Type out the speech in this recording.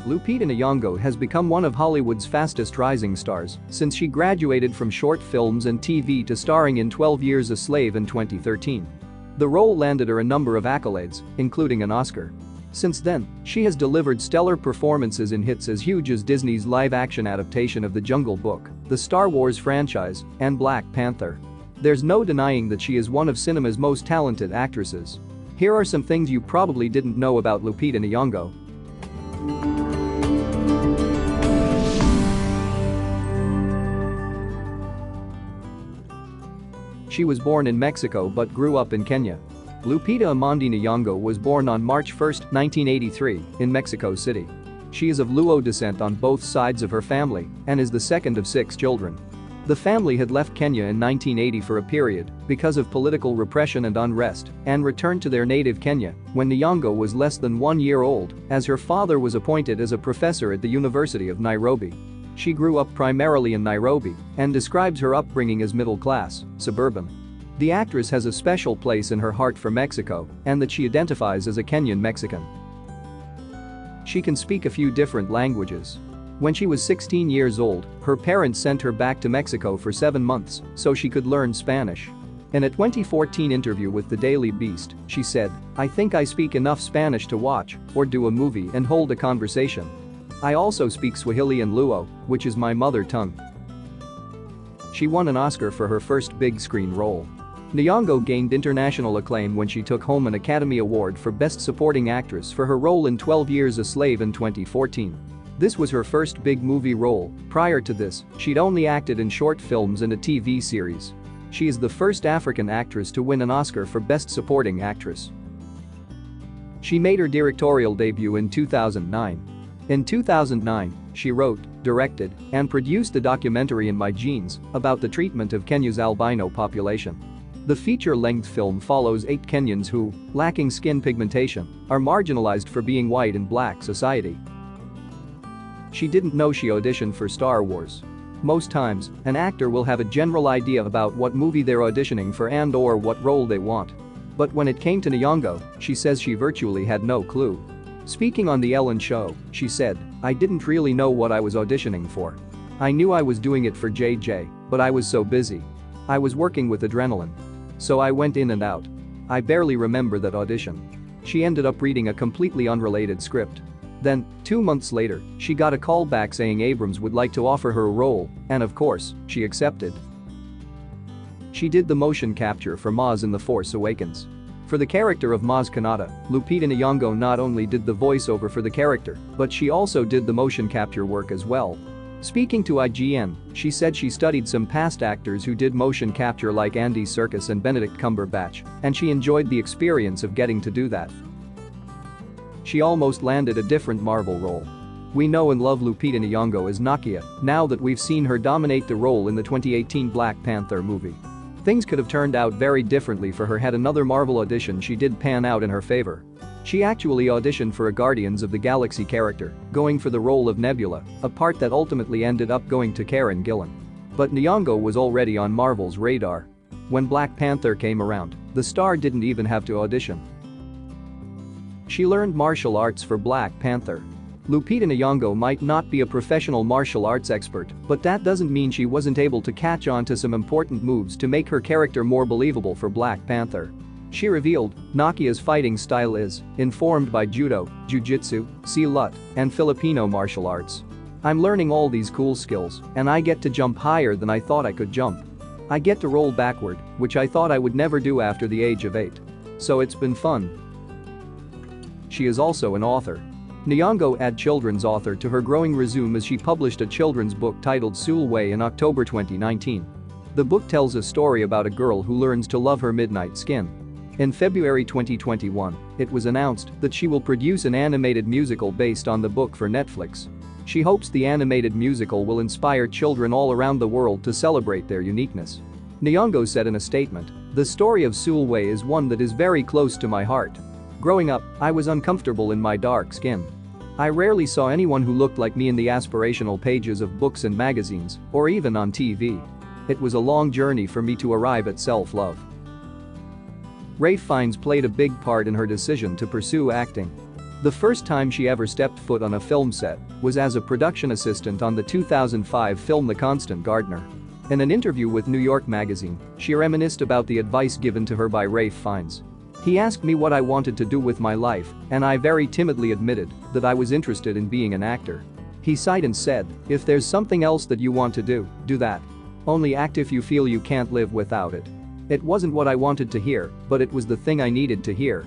Lupita Nyong'o has become one of Hollywood's fastest rising stars since she graduated from short films and TV to starring in 12 Years a Slave in 2013. The role landed her a number of accolades, including an Oscar. Since then, she has delivered stellar performances in hits as huge as Disney's live-action adaptation of The Jungle Book, the Star Wars franchise, and Black Panther. There's no denying that she is one of cinema's most talented actresses. Here are some things you probably didn't know about Lupita Nyong'o. She was born in Mexico but grew up in Kenya. Lupita Nyong'o was born on March 1, 1983, in Mexico City. She is of Luo descent on both sides of her family and is the second of 6 children. The family had left Kenya in 1980 for a period because of political repression and unrest and returned to their native Kenya when Nyong'o was less than 1 year old, as her father was appointed as a professor at the University of Nairobi. She grew up primarily in Nairobi and describes her upbringing as middle-class, suburban. The actress has a special place in her heart for Mexico and that she identifies as a Kenyan Mexican. She can speak a few different languages. When she was 16 years old, her parents sent her back to Mexico for 7 months so she could learn Spanish. In a 2014 interview with the Daily Beast, she said, "I think I speak enough Spanish to watch or do a movie and hold a conversation. I also speak Swahili and Luo, which is my mother tongue." She won an Oscar for her first big-screen role. Nyong'o gained international acclaim when she took home an Academy Award for Best Supporting Actress for her role in 12 Years a Slave in 2014. This was her first big movie role. Prior to this, she'd only acted in short films and a TV series. She is the first African actress to win an Oscar for Best Supporting Actress. She made her directorial debut in 2009. In 2009, she wrote, directed, and produced the documentary In My Genes about the treatment of Kenya's albino population. The feature-length film follows 8 Kenyans who, lacking skin pigmentation, are marginalized for being white in black society. She didn't know she auditioned for Star Wars. Most times, an actor will have a general idea about what movie they're auditioning for and/or what role they want. But when it came to Nyong'o, she says she virtually had no clue. Speaking on The Ellen Show, she said, "I didn't really know what I was auditioning for. I knew I was doing it for JJ, but I was so busy. I was working with adrenaline. So I went in and out. I barely remember that audition." She ended up reading a completely unrelated script. Then, 2 months later, she got a call back saying Abrams would like to offer her a role, and of course, she accepted. She did the motion capture for Maz in The Force Awakens. For the character of Maz Kanata, Lupita Nyong'o not only did the voiceover for the character, but she also did the motion capture work as well. Speaking to IGN, she said she studied some past actors who did motion capture like Andy Serkis and Benedict Cumberbatch, and she enjoyed the experience of getting to do that. She almost landed a different Marvel role. We know and love Lupita Nyong'o as Nakia now that we've seen her dominate the role in the 2018 Black Panther movie. Things could have turned out very differently for her had another Marvel audition she did pan out in her favor. She actually auditioned for a Guardians of the Galaxy character, going for the role of Nebula, a part that ultimately ended up going to Karen Gillan. But Nyong'o was already on Marvel's radar. When Black Panther came around, the star didn't even have to audition. She learned martial arts for Black Panther. Lupita Nyong'o might not be a professional martial arts expert, but that doesn't mean she wasn't able to catch on to some important moves to make her character more believable for Black Panther. She revealed, Nakia's fighting style is informed by judo, jiu-jitsu, silat, and Filipino martial arts. I'm learning all these cool skills, and I get to jump higher than I thought I could jump. I get to roll backward, which I thought I would never do after the age of 8. So it's been fun. She is also an author. Nyong'o added children's author to her growing resume as she published a children's book titled Sulwe in October 2019. The book tells a story about a girl who learns to love her midnight skin. In February 2021, it was announced that she will produce an animated musical based on the book for Netflix. She hopes the animated musical will inspire children all around the world to celebrate their uniqueness. Nyong'o said in a statement, "The story of Sulwe is one that is very close to my heart. Growing up, I was uncomfortable in my dark skin. I rarely saw anyone who looked like me in the aspirational pages of books and magazines, or even on TV. It was a long journey for me to arrive at self-love." Ralph Fiennes played a big part in her decision to pursue acting. The first time she ever stepped foot on a film set was as a production assistant on the 2005 film The Constant Gardener. In an interview with New York Magazine, she reminisced about the advice given to her by Ralph Fiennes. "He asked me what I wanted to do with my life, and I very timidly admitted that I was interested in being an actor. He sighed and said, 'If there's something else that you want to do that. Only act if you feel you can't live without it.' It wasn't what I wanted to hear, but it was the thing I needed to hear,"